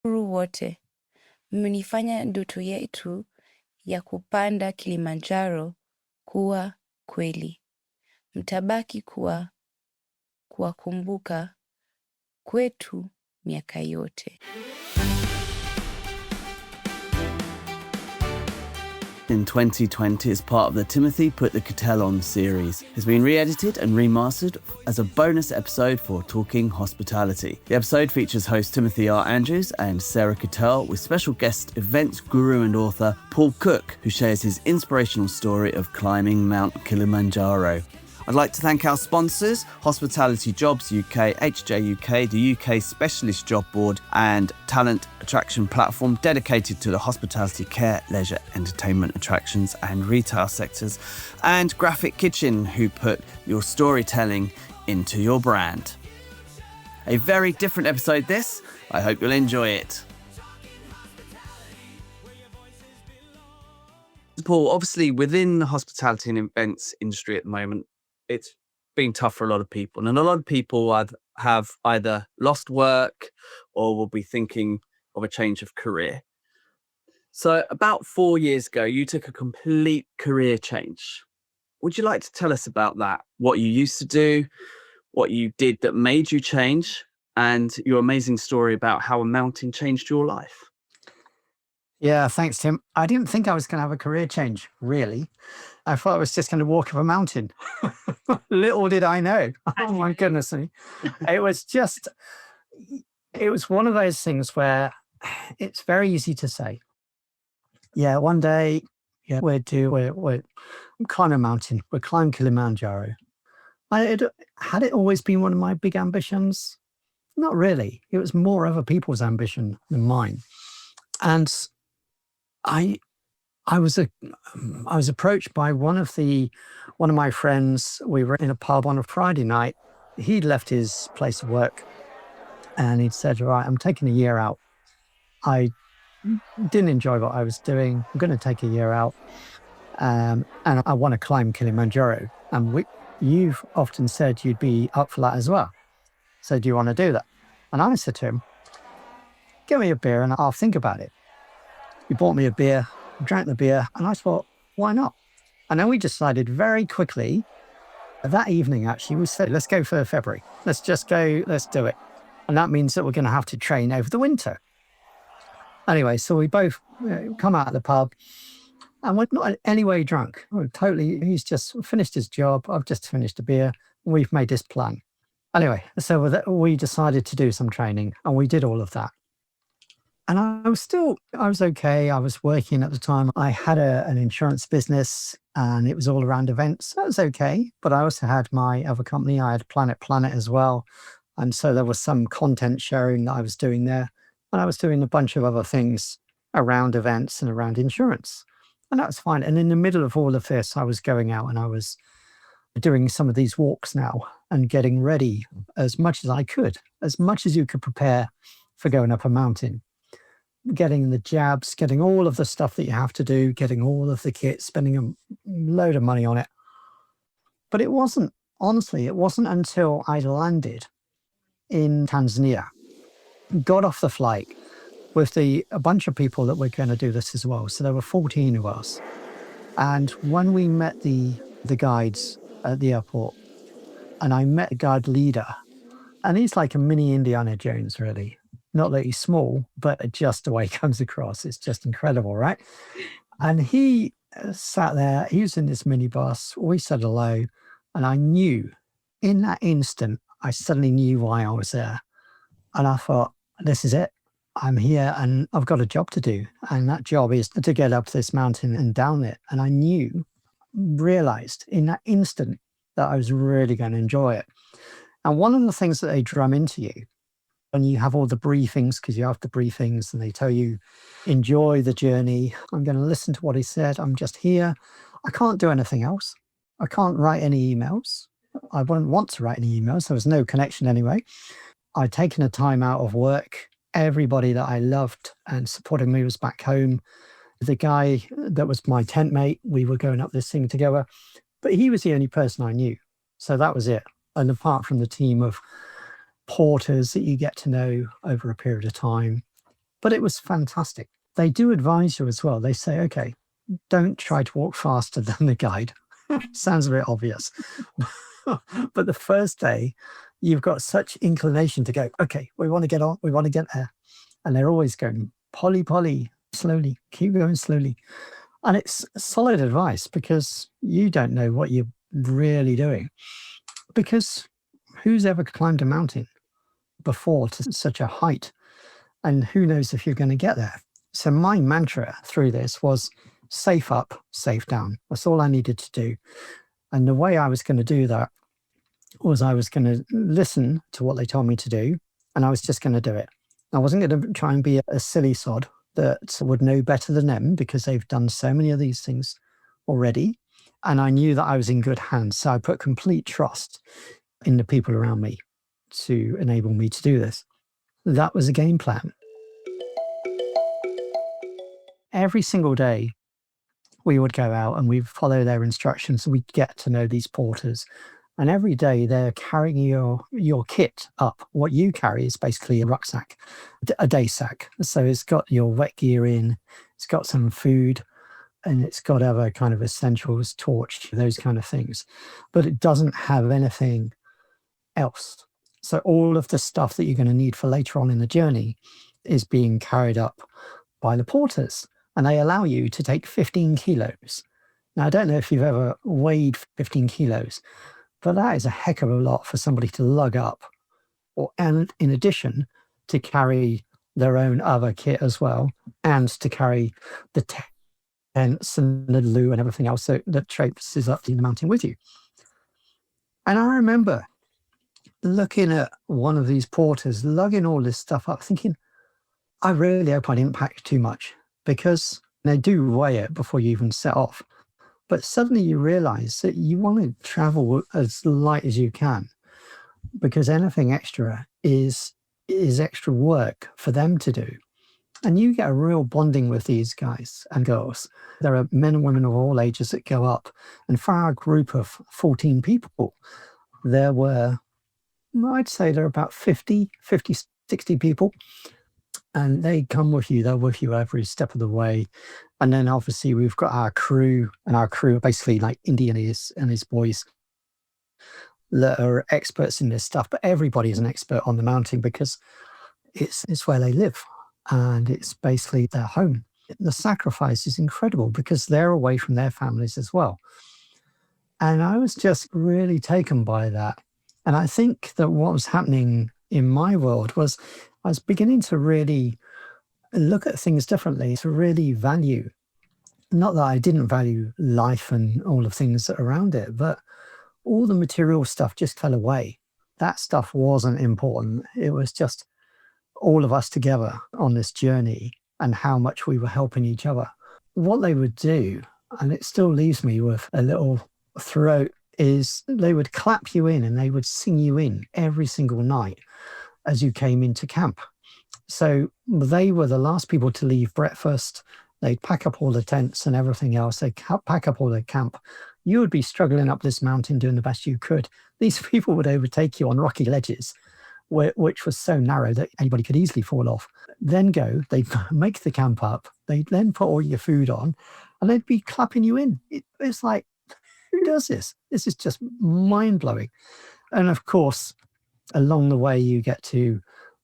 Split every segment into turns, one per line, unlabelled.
wote, mmenifanya ndoto yetu ya kupanda Kilimanjaro kuwa kweli. Mtabaki kuwakumbuka kwetu miaka yote.
In 2020 as part of the Timothy Put the Kettel On series. It's been re-edited and remastered as a bonus episode for Talking Hospitality. The episode features host Timothy R. Andrews and Sarah Kettel with special guest events guru and author Paul Cook, who shares his inspirational story of climbing Mount Kilimanjaro. I'd like to thank our sponsors, Hospitality Jobs UK, HJ UK, the UK Specialist Job Board and talent attraction platform dedicated to the hospitality, care, leisure, entertainment, attractions and retail sectors, and Graphic Kitchen, who put your storytelling into your brand. A very different episode this. I hope you'll enjoy it. Paul, obviously within the hospitality and events industry at the moment, it's been tough for a lot of people. And a lot of people have either lost work or will be thinking of a change of career. So about 4 years ago, you took a complete career change. Would you like to tell us about that? What you used to do, what you did that made you change, and your amazing story about how a mountain changed your life?
Yeah, thanks, Tim. I didn't think I was going to have a career change, really. I thought I was just going to walk up a mountain. Little did I know. Oh, my goodness me. It was one of those things where it's very easy to say, yeah, one day, yeah, we'll climb a mountain. We'll climb Kilimanjaro. Had it always been one of my big ambitions? Not really. It was more other people's ambition than mine. And I was approached by one of my friends. We were in a pub on a Friday night. He'd left his place of work and he'd said, right, I'm taking a year out. I didn't enjoy what I was doing. I'm going to take a year out and I want to climb Kilimanjaro. And you've often said you'd be up for that as well. So do you want to do that? And I said to him, give me a beer and I'll think about it. He bought me a beer, drank the beer, and I thought, why not? And then we decided very quickly, that evening actually, we said, let's go for February. Let's just go, let's do it. And that means that we're going to have to train over the winter. Anyway, so we both come out of the pub and we're not in any way drunk. He's just finished his job. I've just finished a beer. We've made this plan. Anyway, so we decided to do some training and we did all of that. And I was okay. I was working at the time. I had an insurance business and it was all around events. That was okay. But I also had my other company. I had Planet as well. And so there was some content sharing that I was doing there. And I was doing a bunch of other things around events and around insurance. And that was fine. And in the middle of all of this, I was going out and I was doing some of these walks now and getting ready as much as I could, as much as you could prepare for going up a mountain. Getting the jabs, getting all of the stuff that you have to do, getting all of the kit, spending a load of money on it. But it wasn't until I landed in Tanzania, got off the flight with a bunch of people that were going to do this as well. So there were 14 of us. And when we met the guides at the airport, and I met a guide leader, and he's like a mini Indiana Jones, really. Not that he's small, but just the way he comes across, it's just incredible, right? And he sat there, he was in this minibus, we said hello, and I knew, in that instant, I suddenly knew why I was there. And I thought, this is it. I'm here and I've got a job to do. And that job is to get up this mountain and down it. And I realized in that instant that I was really going to enjoy it. And one of the things that they drum into you, and you have all the briefings, because you have the briefings and they tell you, enjoy the journey. I'm going to listen to what he said. I'm just here. I can't do anything else. I can't write any emails. I wouldn't want to write any emails. There was no connection anyway. I'd taken a time out of work. Everybody that I loved and supported me was back home. The guy that was my tent mate, we were going up this thing together, but he was the only person I knew. So that was it. And apart from the team of porters that you get to know over a period of time, But it was fantastic. They do advise you as well. They say, okay, don't try to walk faster than the guide. Sounds a bit obvious. But the first day, you've got such inclination to go, okay, we want to get on, we want to get there. And they're always going, Polly, slowly, keep going slowly. And it's solid advice because you don't know what you're really doing. Because who's ever climbed a mountain before to such a height? And who knows if you're going to get there? So my mantra through this was safe up, safe down. That's all I needed to do. And the way I was going to do that was I was going to listen to what they told me to do, and I was just going to do it. I wasn't going to try and be a silly sod that would know better than them because they've done so many of these things already. And I knew that I was in good hands. So I put complete trust in the people around me to enable me to do this. That was a game plan. Every single day, we would go out and we'd follow their instructions. We'd get to know these porters. And every day they're carrying your kit up. What you carry is basically a rucksack, a day sack. So it's got your wet gear in, it's got some food, and it's got other kind of essentials, torch, those kind of things. But it doesn't have anything else. So all of the stuff that you're going to need for later on in the journey is being carried up by the porters. And they allow you to take 15 kilos. Now, I don't know if you've ever weighed 15 kilos, but that is a heck of a lot for somebody to lug up. And in addition, to carry their own other kit as well, and to carry the tents and the loo and everything else that traipses up the mountain with you. And I remember looking at one of these porters, lugging all this stuff up, thinking, I really hope I didn't pack too much, because they do weigh it before you even set off. But suddenly you realize that you want to travel as light as you can, because anything extra is extra work for them to do. And you get a real bonding with these guys and girls. There are men and women of all ages that go up. And for our group of 14 people, there were, I'd say there are about 50, 60 people. And they come with you, they're with you every step of the way. And then obviously we've got our crew, and our crew are basically like Indy and his boys that are experts in this stuff. But everybody is an expert on the mountain because it's where they live and it's basically their home. The sacrifice is incredible because they're away from their families as well. And I was just really taken by that. And I think that what was happening in my world was I was beginning to really look at things differently, to really value, not that I didn't value life and all the things around it, but all the material stuff just fell away. That stuff wasn't important. It was just all of us together on this journey and how much we were helping each other. What they would do, and it still leaves me with a little throat, is they would clap you in and they would sing you in every single night as you came into camp. So they were the last people to leave breakfast. They'd pack up all the tents and everything else. They'd pack up all their camp. You would be struggling up this mountain doing the best you could. These people would overtake you on rocky ledges, which was so narrow that anybody could easily fall off. Then they'd make the camp up. They'd then put all your food on and they'd be clapping you in. It's like, who does this? This is just mind-blowing. And of course, along the way, you get to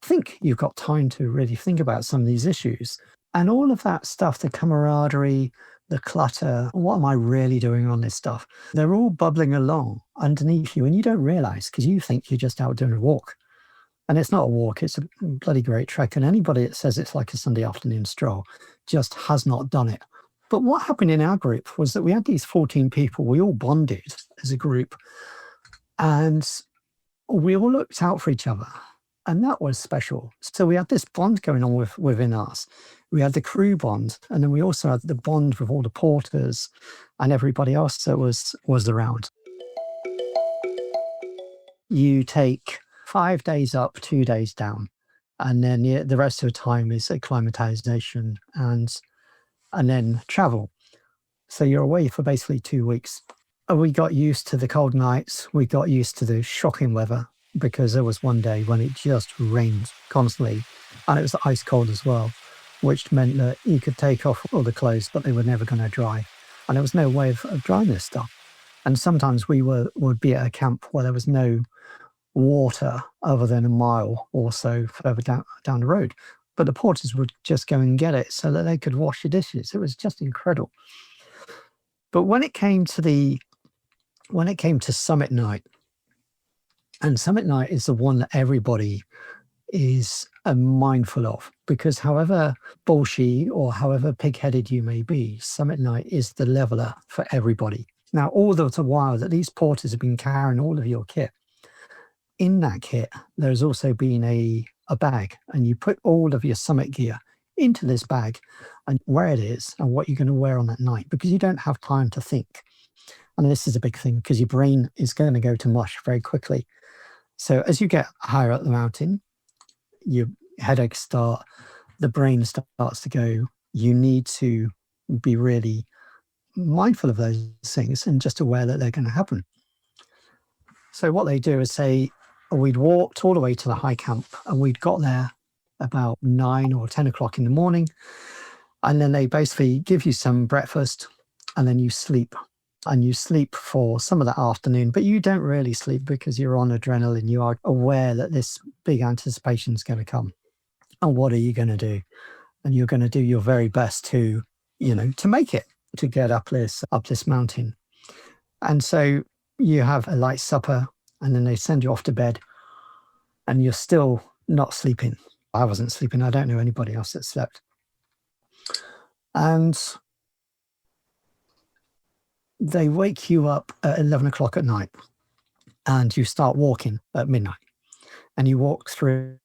think you've got time to really think about some of these issues. And all of that stuff, the camaraderie, the clutter, what am I really doing on this stuff? They're all bubbling along underneath you and you don't realize because you think you're just out doing a walk. And it's not a walk, it's a bloody great trek. And anybody that says it's like a Sunday afternoon stroll just has not done it. But what happened in our group was that we had these 14 people, we all bonded as a group. And we all looked out for each other, and that was special. So we had this bond going on within us. We had the crew bond, and then we also had the bond with all the porters and everybody else that was around. You take 5 days up, 2 days down, and then the rest of the time is acclimatization and then travel. So you're away for basically 2 weeks. We got used to the cold nights. We got used to the shocking weather because there was one day when it just rained constantly and it was ice cold as well. which meant that you could take off all the clothes, but they were never going to dry. And there was no way of drying this stuff. And sometimes we would be at a camp where there was no water other than a mile or so further down the road. But the porters would just go and get it so that they could wash the dishes. It was just incredible. But when it came to summit night, and summit night is the one that everybody is mindful of, because however bullshit or however pig-headed you may be, summit night is the leveler for everybody. Now, all the while that these porters have been carrying all of your kit, in that kit, there's also been a bag, and you put all of your summit gear into this bag and where it is and what you're going to wear on that night, because you don't have time to think. And this is a big thing because your brain is going to go to mush very quickly. So as you get higher up the mountain, your headaches start, the brain starts to go, you need to be really mindful of those things and just aware that they're going to happen. So what they do is say, we'd walked all the way to the high camp and we'd got there about 9 or 10 o'clock in the morning. And then they basically give you some breakfast and then you sleep. And you sleep for some of that afternoon, but you don't really sleep because you're on adrenaline. You are aware that this big anticipation is going to come. And what are you going to do? And you're going to do your very best to make it, to get up this mountain. And so you have a light supper and then they send you off to bed and you're still not sleeping. I wasn't sleeping. I don't know anybody else that slept. And they wake you up at 11 o'clock at night and you start walking at midnight and you walk through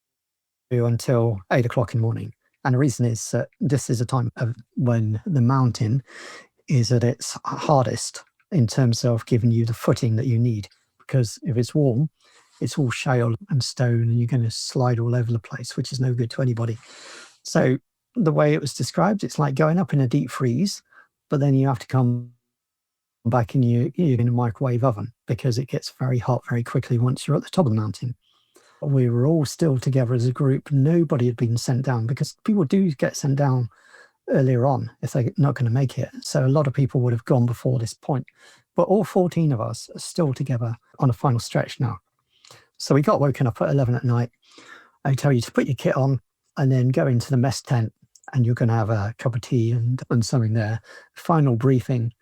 until 8 o'clock in the morning. And the reason is that this is a time of when the mountain is at its hardest in terms of giving you the footing that you need, because if it's warm, it's all shale and stone and you're going to slide all over the place, which is no good to anybody. So the way it was described, it's like going up in a deep freeze, but then you have to come back and you're in a microwave oven because it gets very hot very quickly once you're at the top of the mountain. We were all still together as a group. Nobody had been sent down because people do get sent down earlier on if they're not going to make it. So a lot of people would have gone before this point. But all 14 of us are still together on a final stretch now. So we got woken up at 11 at night. I tell you to put your kit on and then go into the mess tent and you're going to have a cup of tea and something there. Final briefing.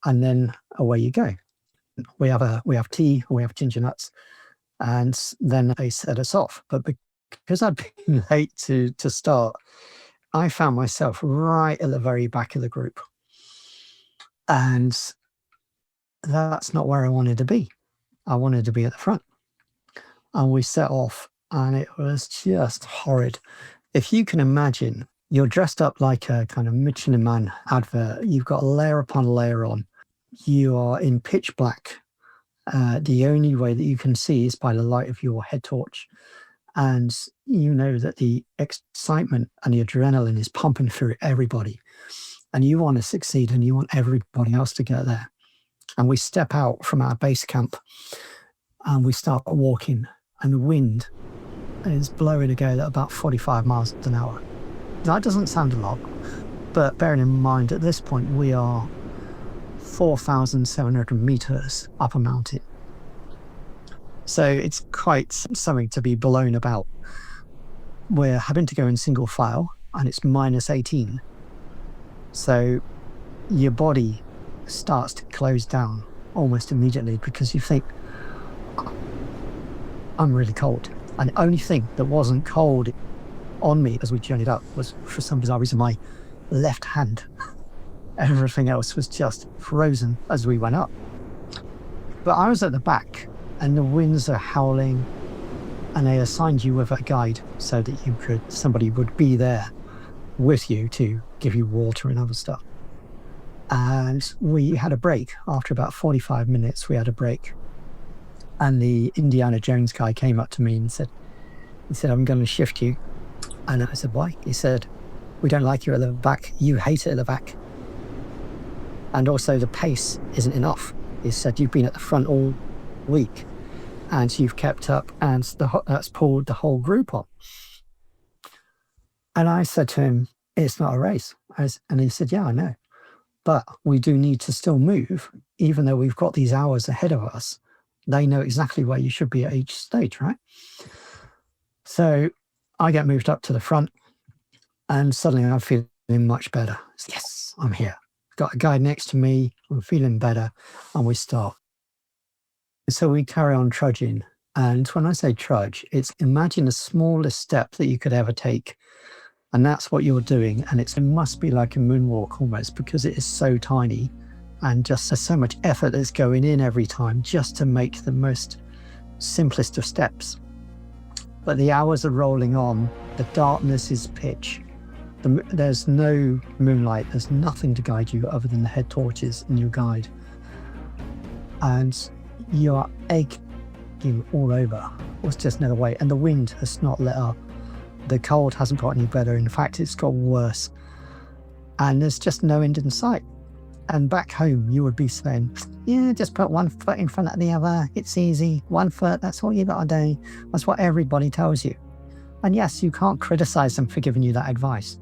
And then away you go. We have tea, we have ginger nuts, and then they set us off. But because I'd been late to start, I found myself right at the very back of the group. And that's not where I wanted to be. I wanted to be at the front. And we set off, and it was just horrid. If you can imagine, you're dressed up like a kind of Michelin Man advert. You've got layer upon layer on. You are in pitch black. The only way that you can see is by the light of your head torch. And you know that the excitement and the adrenaline is pumping through everybody. And you want to succeed and you want everybody else to get there. And we step out from our base camp and we start walking. And the wind is blowing a gale at about 45 miles an hour. That doesn't sound a lot. But bearing in mind, at this point, we are 4,700 meters up a mountain. So it's quite something to be blown about. We're having to go in single file and it's minus 18. So your body starts to close down almost immediately because you think, I'm really cold. And the only thing that wasn't cold on me as we journeyed up was, for some bizarre reason, my left hand. Everything else was just frozen as we went up. But I was at the back and the winds are howling and they assigned you with a guide so that somebody would be there with you to give you water and other stuff. And we had a break. After about 45 minutes, we had a break. And the Indiana Jones guy came up to me and said, I'm going to shift you. And I said, why? He said, we don't like you at the back. You hate it at the back. And also the pace isn't enough. He said, you've been at the front all week and you've kept up and that's pulled the whole group up. And I said to him, it's not a race. And he said, yeah, I know. But we do need to still move, even though we've got these hours ahead of us. They know exactly where you should be at each stage, right? So I get moved up to the front, and suddenly I'm feeling much better. Yes, I'm here. Got a guy next to me. I'm feeling better. And we start. So we carry on trudging. And when I say trudge, it's imagine the smallest step that you could ever take. And that's what you're doing. And it must be like a moonwalk almost, because it is so tiny and just there's so much effort that's going in every time just to make the most simplest of steps. But the hours are rolling on. The darkness is pitch. There's no moonlight. There's nothing to guide you other than the head torches and your guide. And you are aching all over. It's just another way. And the wind has not let up. The cold hasn't got any better. In fact, it's got worse. And there's just no end in sight. And back home, you would be saying, yeah, just put one foot in front of the other. It's easy. 1 foot, that's all you got to do. That's what everybody tells you. And yes, you can't criticize them for giving you that advice.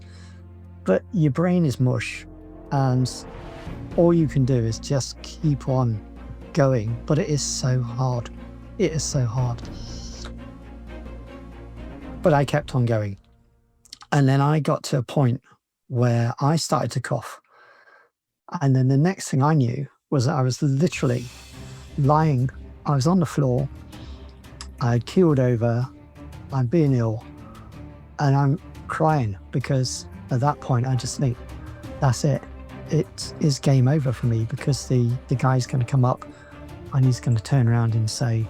But your brain is mush. And all you can do is just keep on going. But it is so hard. It is so hard. But I kept on going. And then I got to a point where I started to cough. And then the next thing I knew was that I was literally lying. I was on the floor. I had keeled over. I'm being ill. And I'm crying because at that point I just think, that's it. It is game over for me, because the guy's going to come up and he's going to turn around and say,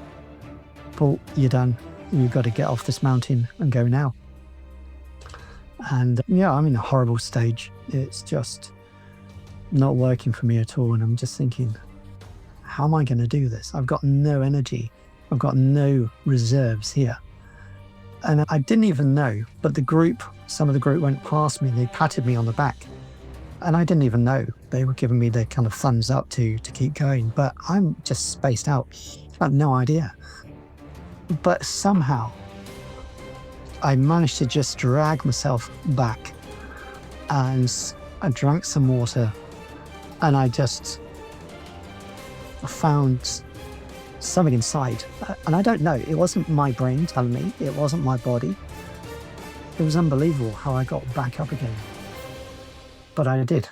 Paul, you're done. You've got to get off this mountain and go now. And yeah, I'm in a horrible stage. It's just not working for me at all. And I'm just thinking, how am I going to do this? I've got no energy. I've got no reserves here. And I didn't even know, but some of the group went past me and they patted me on the back. And I didn't even know. They were giving me the kind of thumbs up to keep going. But I'm just spaced out. I had no idea. But somehow I managed to just drag myself back, and I drank some water, and I just found something inside. And I don't know, it wasn't my brain telling me, it wasn't my body. It was unbelievable how I got back up again. But I did.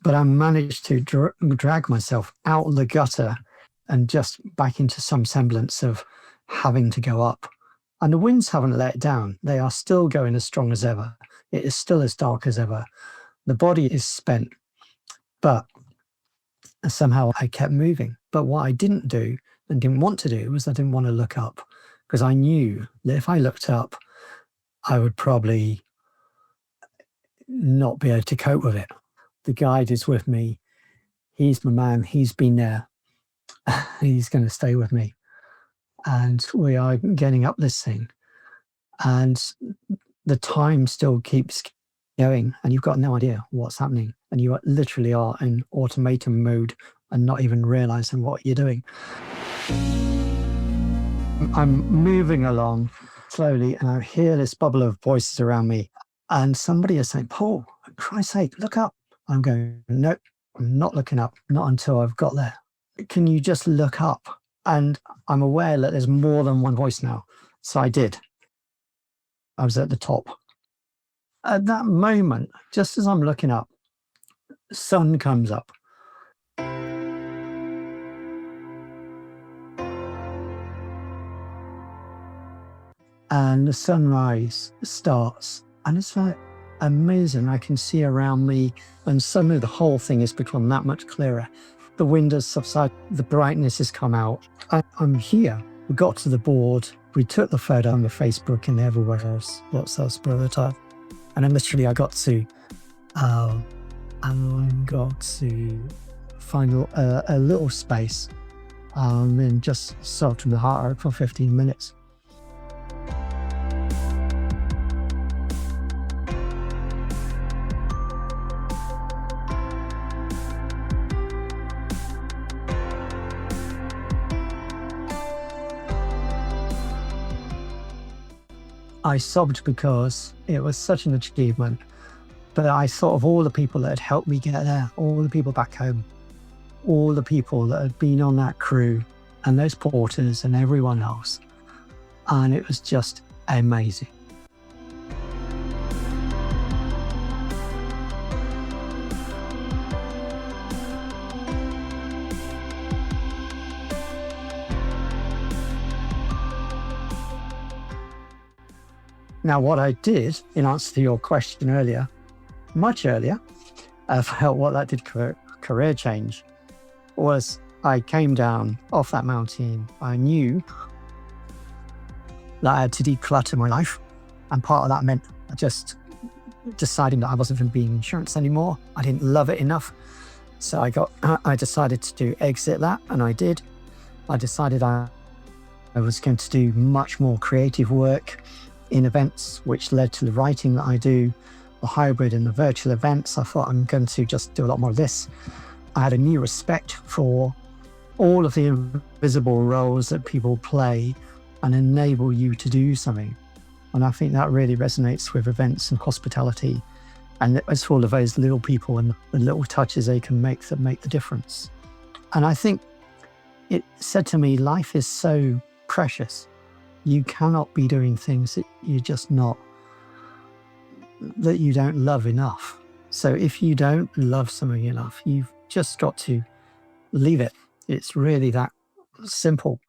But I managed to drag myself out of the gutter and just back into some semblance of having to go up. And the winds haven't let down. They are still going as strong as ever. It is still as dark as ever. The body is spent, but somehow I kept moving. But what I didn't do and didn't want to do was I didn't want to look up, because I knew that if I looked up, I would probably not be able to cope with it. The guide is with me. He's my man. He's been there. He's going to stay with me. And we are getting up this thing. And the time still keeps going, and you've got no idea what's happening. And you literally are in automaton mode and not even realizing what you're doing. I'm moving along slowly, and I hear this bubble of voices around me. And somebody is saying, Paul, for Christ's sake, look up. I'm going, nope, I'm not looking up, not until I've got there. Can you just look up? And I'm aware that there's more than one voice now. So I did. I was at the top. At that moment, just as I'm looking up, the sun comes up. And the sunrise starts. And it's like amazing. I can see around me, and suddenly the whole thing has become that much clearer. The wind has subsided, the brightness has come out. I'm here. We got to the board, we took the photo on the Facebook and everywhere else, WhatsApp, prototype. And then literally I got to find a little space and just sobbed from the heart out for 15 minutes. I sobbed because it was such an achievement. But I thought of all the people that had helped me get there, all the people back home, all the people that had been on that crew and those porters and everyone else. And it was just amazing. Now, what I did, in answer to your question earlier, much earlier, about what that did career change, was I came down off that mountain. I knew that I had to declutter my life. And part of that meant just deciding that I wasn't going to be in insurance anymore. I didn't love it enough. So I decided to exit that, and I did. I decided I was going to do much more creative work in events, which led to the writing that I do, the hybrid and the virtual events. I thought I'm going to just do a lot more of this. I had a new respect for all of the invisible roles that people play and enable you to do something. And I think that really resonates with events and hospitality. And it's all of those little people and the little touches they can make that make the difference. And I think it said to me, life is so precious. You cannot be doing things that that you don't love enough. So if you don't love something enough, you've just got to leave it. It's really that simple.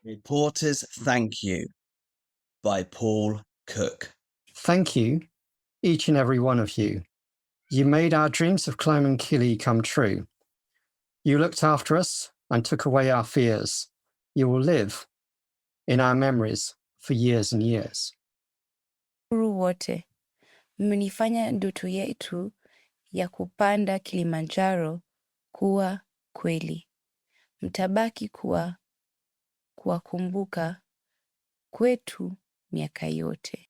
Reporters Thank You by Paul Cook.
Thank you, each and every one of you. You made our dreams of climbing Kili come true. You looked after us and took away our fears. You will live in our memories for years and years.
Wote, mmenifanya ndoto yetu ya kupanda Kilimanjaro kuwa kweli. Mtabaki kuwakumbuka kwetu miaka yote.